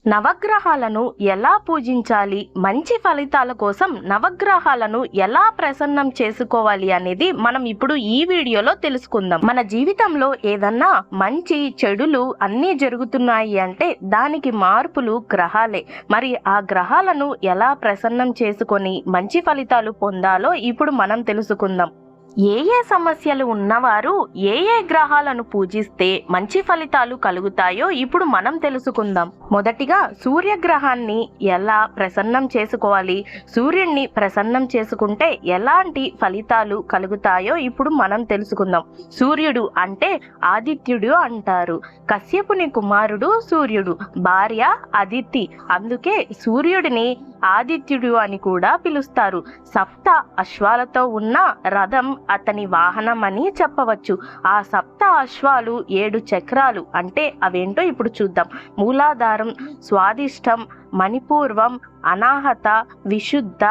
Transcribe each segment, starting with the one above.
నవగ్రహాలను ఎలా పూజించాలి, మంచి ఫలితాల కోసం నవగ్రహాలను ఎలా ప్రసన్నం చేసుకోవాలి అనేది మనం ఇప్పుడు ఈ వీడియోలో తెలుసుకుందాం. మన జీవితంలో ఏదన్నా మంచి చెడులు అన్నీ జరుగుతున్నాయి అంటే దానికి మార్పులు గ్రహాలే. మరి ఆ గ్రహాలను ఎలా ప్రసన్నం చేసుకొని మంచి ఫలితాలు పొందాలో ఇప్పుడు మనం తెలుసుకుందాం. ఏ సమస్యలు ఉన్నవారు ఏ గ్రహాలను పూజిస్తే మంచి ఫలితాలు కలుగుతాయో ఇప్పుడు మనం తెలుసుకుందాం. మొదటిగా సూర్యగ్రహాన్ని ఎలా ప్రసన్నం చేసుకోవాలి, సూర్యుడిని ప్రసన్నం చేసుకుంటే ఎలాంటి ఫలితాలు కలుగుతాయో ఇప్పుడు మనం తెలుసుకుందాం. సూర్యుడు అంటే ఆదిత్యుడు అంటారు. కశ్యపుని కుమారుడు సూర్యుడు, భార్య అదితి. అందుకే సూర్యుడిని ఆదిత్యుడు అని కూడా పిలుస్తారు. సప్త అశ్వాలతో ఉన్న రథం అతని వాహనం అని చెప్పవచ్చు. ఆ సప్త అశ్వాలు 7 చక్రాలు. అంటే అవేంటో ఇప్పుడు చూద్దాం. మూలాధారం, స్వాదిష్టం, మణిపూర్వం, అనాహత, విశుద్ధ,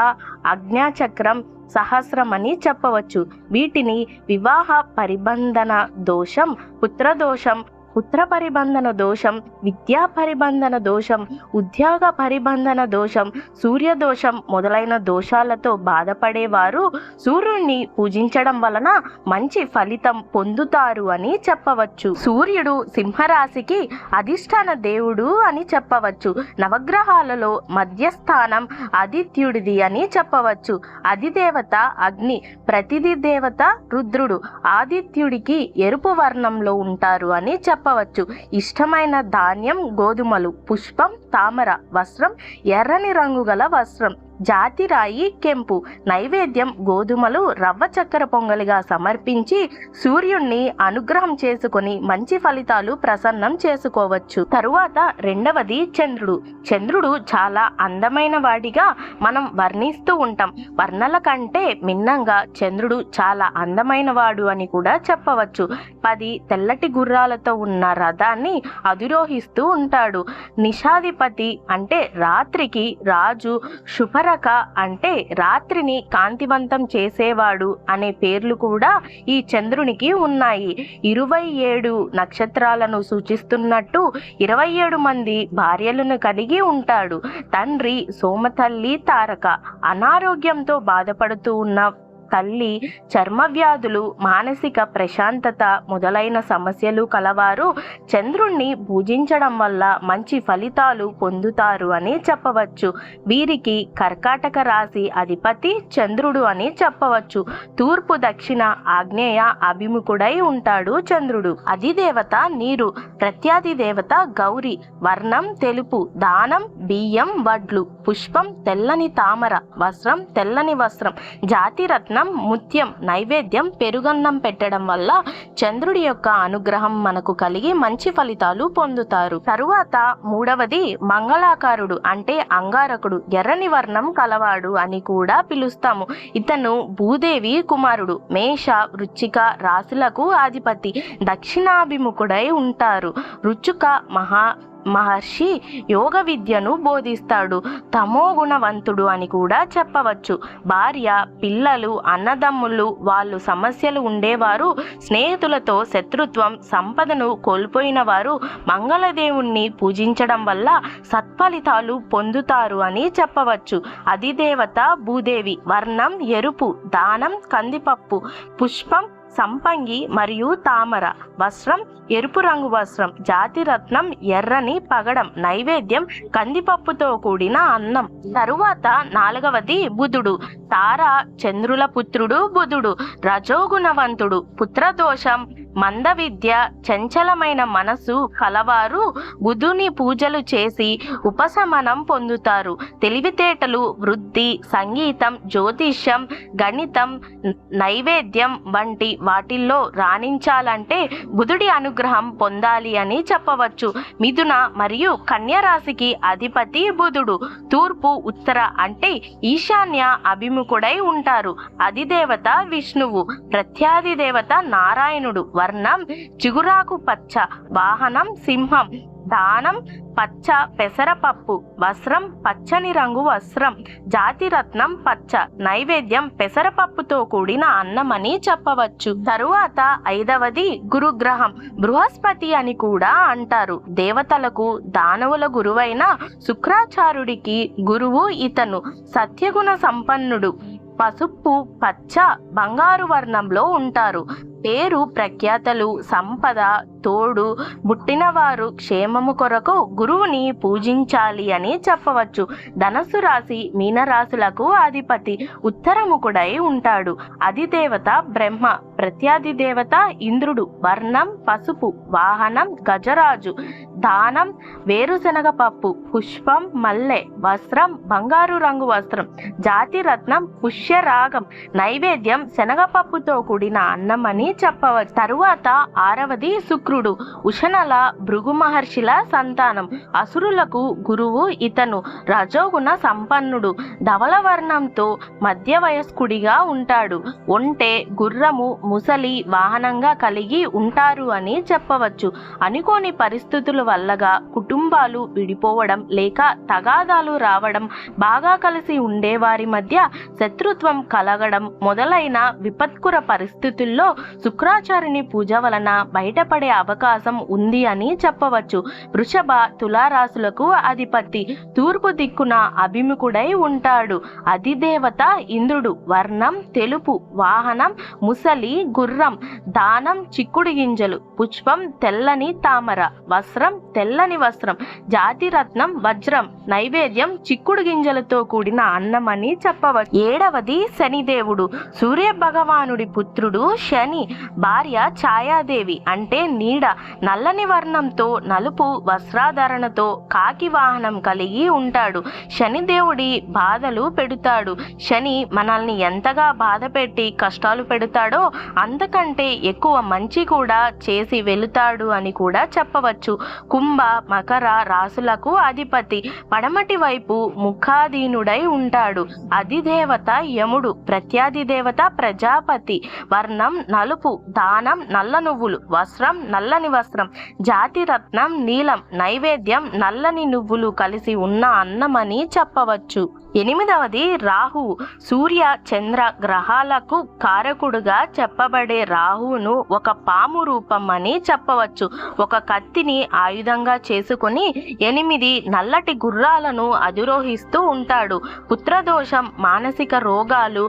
అజ్ఞాచక్రం, సహస్రం అని చెప్పవచ్చు. వీటిని వివాహ పరిబంధన దోషం, పుత్రదోషం, పుత్ర పరిబంధన దోషం, విద్యా పరిబంధన దోషం, ఉద్యోగ పరిబంధన దోషం, సూర్యదోషం మొదలైన దోషాలతో బాధపడేవారు సూర్యుడిని పూజించడం వలన మంచి ఫలితం పొందుతారు అని చెప్పవచ్చు. సూర్యుడు సింహరాశికి అధిష్టాన దేవుడు అని చెప్పవచ్చు. నవగ్రహాలలో మధ్యస్థానం ఆదిత్యుడిది అని చెప్పవచ్చు. అధిదేవత అగ్ని, ప్రతిధి దేవత రుద్రుడు. ఆదిత్యుడికి ఎరుపు వర్ణంలో ఉంటారు అని చెప్పవచ్చు. ఇష్టమైన ధాన్యం గోధుమలు, పుష్పం తామర, వస్త్రం ఎర్రని రంగు గల వస్త్రం, జాతి రాయి కెంపు. నైవేద్యం గోధుమలు రవ్వ చక్కెర పొంగలిగా సమర్పించి సూర్యుణ్ణి అనుగ్రహం చేసుకొని మంచి ఫలితాలు ప్రసన్నం చేసుకోవచ్చు. తరువాత రెండవది చంద్రుడు. చంద్రుడు చాలా అందమైన వాడిగా మనం వర్ణిస్తూ ఉంటాం. వర్ణల కంటే భిన్నంగా చంద్రుడు చాలా అందమైన వాడు అని కూడా చెప్పవచ్చు. 10 తెల్లటి గుర్రాలతో ఉన్న రథాన్ని అధిరోహిస్తూ ఉంటాడు. నిషాధిపతి అంటే రాత్రికి రాజు, శుభర అంటే రాత్రిని కాంతివంతం చేసేవాడు అనే పేర్లు కూడా ఈ చంద్రునికి ఉన్నాయి. 27 నక్షత్రాలను సూచిస్తున్నట్టు 27 మంది భార్యలను కలిగి ఉంటాడు. తండ్రి సోమతల్లి తారక. అనారోగ్యంతో బాధపడుతూ ఉన్న తల్లి, చర్మ వ్యాధులు, మానసిక ప్రశాంతత మొదలైన సమస్యలు కలవారు చంద్రుణ్ణి పూజించడం వల్ల మంచి ఫలితాలు పొందుతారు అని చెప్పవచ్చు. వీరికి కర్కాటక రాశి అధిపతి చంద్రుడు అని చెప్పవచ్చు. తూర్పు, దక్షిణ, ఆగ్నేయ అభిముఖుడై ఉంటాడు చంద్రుడు. అధిదేవత నీరు, ప్రత్యాది దేవత గౌరి. వర్ణం తెలుపు, దానం బియ్యం వడ్లు, పుష్పం తెల్లని తామర, వస్త్రం తెల్లని వస్త్రం, జాతి రత్నం ముత్యం. నైవేద్యం పెరుగన్నం పెట్టడం వల్ల చంద్రుడి యొక్క అనుగ్రహం మనకు కలిగి మంచి ఫలితాలు పొందుతారు. తరువాత మూడవది మంగళాకారుడు అంటే అంగారకుడు. ఎర్రని వర్ణం కలవాడు అని కూడా పిలుస్తాము. ఇతను భూదేవి కుమారుడు. మేష, వృశ్చిక రాశులకు అధిపతి. దక్షిణాభిముఖుడై ఉంటారు. రుచుక మహర్షి యోగ విద్యను బోధిస్తాడు. తమో గుణవంతుడు అని కూడా చెప్పవచ్చు. భార్య, పిల్లలు, అన్నదమ్ములు వాళ్ళు సమస్యలు ఉండేవారు, స్నేహితులతో శత్రుత్వం, సంపదను కోల్పోయిన వారు మంగళదేవుణ్ణి పూజించడం వల్ల సత్ఫలితాలు పొందుతారు అని చెప్పవచ్చు. అధిదేవత భూదేవి. వర్ణం ఎరుపు, దానం కందిపప్పు, పుష్పం సంపంగి మరియు తామర, వస్త్రం ఎరుపు రంగు వస్త్రం, జాతి రత్నం ఎర్రని పగడం. నైవేద్యం కందిపప్పుతో కూడిన అన్నం. తరువాత నాలుగవది బుధుడు. తార చంద్రుల పుత్రుడు బుధుడు. రజోగుణవంతుడు. పుత్రదోషం, మంద విద్య, చంచలమైన మనసు కలవారు బుధుని పూజలు చేసి ఉపశమనం పొందుతారు. తెలివితేటలు, వృద్ధి, సంగీతం, జ్యోతిష్యం, గణితం, నైవేద్యం వంటి వాటిల్లో రాణించాలంటే బుధుడి అనుగ్రహం పొందాలి అని చెప్పవచ్చు. మిథున మరియు కన్య రాశికి అధిపతి బుధుడు. తూర్పు, ఉత్తర అంటే ఈశాన్య అభిముఖుడై ఉంటారు. అధిదేవత విష్ణువు. ప్రత్యాది దేవత నారాయణుడు. వర్ణం చిగురాకు పచ్చ, వాహనం సింహం. దానం పచ్చ పెసరపప్పు, వస్త్రం పచ్చని రంగు వస్త్రం, జాతిరత్నం పచ్చ, నైవేద్యం పెసరపప్పుతో కూడిన అన్నమని చెప్పవచ్చు. తరువాత 5వది గురుగ్రహం, బృహస్పతి అని కూడా అంటారు. దేవతలకు దానవుల గురువైన శుక్రాచార్యుడికి గురువు ఇతను. సత్యగుణ సంపన్నుడు, పసుపు పచ్చ బంగారు వర్ణంలో ఉంటారు. పేరు ప్రఖ్యాతలు సంపద తోడు పుట్టినవారు క్షేమము కొరకు గురువుని పూజించాలి అని చెప్పవచ్చు. ధనస్సు రాశి మీనరాశులకు అధిపతి, ఉత్తరముఖుడై ఉంటాడు. అధిదేవత బ్రహ్మ, ప్రత్యాది దేవత ఇంద్రుడు. వర్ణం పసుపు, వాహనం గజరాజు, దానం వేరుశనగ పప్పు, పుష్పం మల్లె, వస్త్రం బంగారు రంగు వస్త్రం, జాతి రత్నం పుష్యరాగం, నైవేద్యం శనగపప్పుతో కూడిన అన్నం అని చెప్పవచ్చు. తరువాత 6వది శుక్రుడు, ఉషనల భృగు మహర్షిల సంతానం. అసురులకు గురువు ఇతను. రజోగుణ సంపన్నుడు, ధవల వర్ణంతో మధ్య వయస్కుడిగా ఉంటాడు. ఒంటె గుర్రము ముసలి వాహనంగా కలిగి ఉంటారు అని చెప్పవచ్చు. అనుకోని పరిస్థితుల వల్లగా కుటుంబాలు విడిపోవడం లేక తగాదాలు రావడం, బాగా కలిసి ఉండేవారి మధ్య శత్రుత్వం కలగడం మొదలైన విపత్కర పరిస్థితుల్లో శుక్రాచార్యుని పూజ వలన బయటపడే అవకాశం ఉంది అని చెప్పవచ్చు. వృషభ తులారాశులకు అధిపతి, తూర్పు దిక్కున అభిముఖుడై ఉంటాడు. అధిదేవత ఇంద్రుడు. వర్ణం తెలుపు, వాహనం ముసలి గుర్రం, దానం చిక్కుడు గింజలు, పుష్పం తెల్లని తామర, వస్త్రం తెల్లని వస్త్రం, జాతిరత్నం వజ్రం, నైవేద్యం చిక్కుడు గింజలతో కూడిన అన్నం అని చెప్పవచ్చు. 7వది శనిదేవుడు, సూర్య భగవానుడి పుత్రుడు శని. భార్య ఛాయాదేవి అంటే నీడ. నల్లని వర్ణంతో నలుపు వస్త్రాధరణతో కాకి వాహనం కలిగి ఉంటాడు. శనిదేవుడి బాధలు పెడతాడు. శని మనల్ని ఎంతగా బాధ పెట్టి కష్టాలు పెడతాడో అంతకంటే ఎక్కువ మంచి కూడా చేసి వెళుతాడు అని కూడా చెప్పవచ్చు. కుంభ మకర రాశులకు అధిపతి, పడమటి వైపు ముఖాధీనుడై ఉంటాడు. అధిదేవత యముడు, ప్రత్యాది దేవత ప్రజాపతి. వర్ణం నలుపు, దానం నల్ల నువ్వులు, వస్త్రం నల్లని వస్త్రం, జాతి రత్నం నీలం, నైవేద్యం నల్లని నువ్వులు కలిసి ఉన్న అన్నమని చెప్పవచ్చు. 8వది రాహువు, సూర్య చంద్ర గ్రహాలకు కారకుడుగా చెప్పబడే రాహువును ఒక పాము రూపం అని చెప్పవచ్చు. ఒక కత్తిని ఆయుధంగా చేసుకుని 8 నల్లటి గుర్రాలను అధిరోహిస్తూ ఉంటాడు. పుత్రదోషం, మానసిక రోగాలు,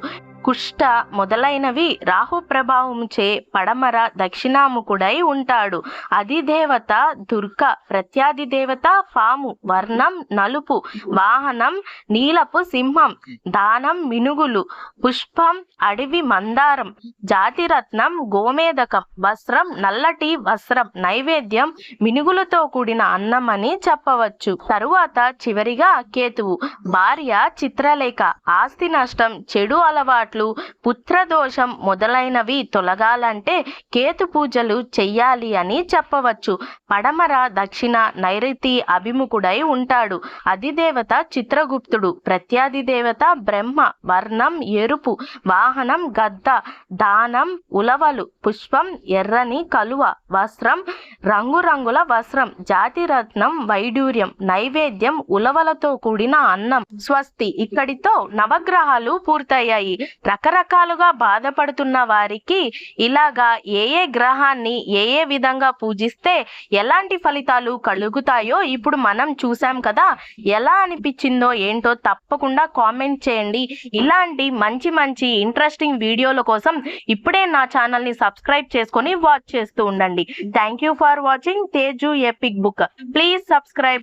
కుష్ట మొదలైనవి రాహు ప్రభావంచే పడమర దక్షిణాముఖుడై ఉంటాడు. అధిదేవత దుర్గ, ప్రత్యాది దేవత పాము. వర్ణం నలుపు, వాహనం నీలపు సింహం, దానం మినుగులు, పుష్పం అడవి మందారం, జాతిరత్నం గోమేదకం, వస్త్రం నల్లటి వస్త్రం, నైవేద్యం మినుగులతో కూడిన అన్నం అని చెప్పవచ్చు. తరువాత చివరిగా కేతువు, భార్య చిత్రలేఖ. ఆస్తి నష్టం, చెడు అలవాటు, పుత్రదోషం మొదలైనవి తొలగాలంటే కేతు పూజలు చెయ్యాలి అని చెప్పవచ్చు. పడమర దక్షిణ నైరుతి అభిముఖుడై ఉంటాడు. అధిదేవత చిత్రగుప్తుడు, ప్రత్యాది దేవత బ్రహ్మ. వర్ణం ఎరుపు, వాహనం గద్ద, దానం ఉలవలు, పుష్పం ఎర్రని కలువ, వస్త్రం రంగురంగుల వస్త్రం, జాతిరత్నం వైడూర్యం, నైవేద్యం ఉలవలతో కూడిన అన్నం. స్వస్తి. ఇక్కడితో నవగ్రహాలు పూర్తయ్యాయి. రకరకాలుగా బాధపడుతున్న వారికి ఇలాగా ఏ గ్రహాన్ని ఏ విధంగా పూజిస్తే ఎలాంటి ఫలితాలు కలుగుతాయో ఇప్పుడు మనం చూసాం కదా. ఎలా అనిపించిందో ఏంటో తప్పకుండా కామెంట్ చేయండి. ఇలాంటి మంచి ఇంట్రెస్టింగ్ వీడియోల కోసం ఇప్పుడే నా ఛానల్ ని సబ్స్క్రైబ్ చేసుకొని వాచ్ చేస్తూ ఉండండి. Thank you for watching Teju epic book. Please subscribe.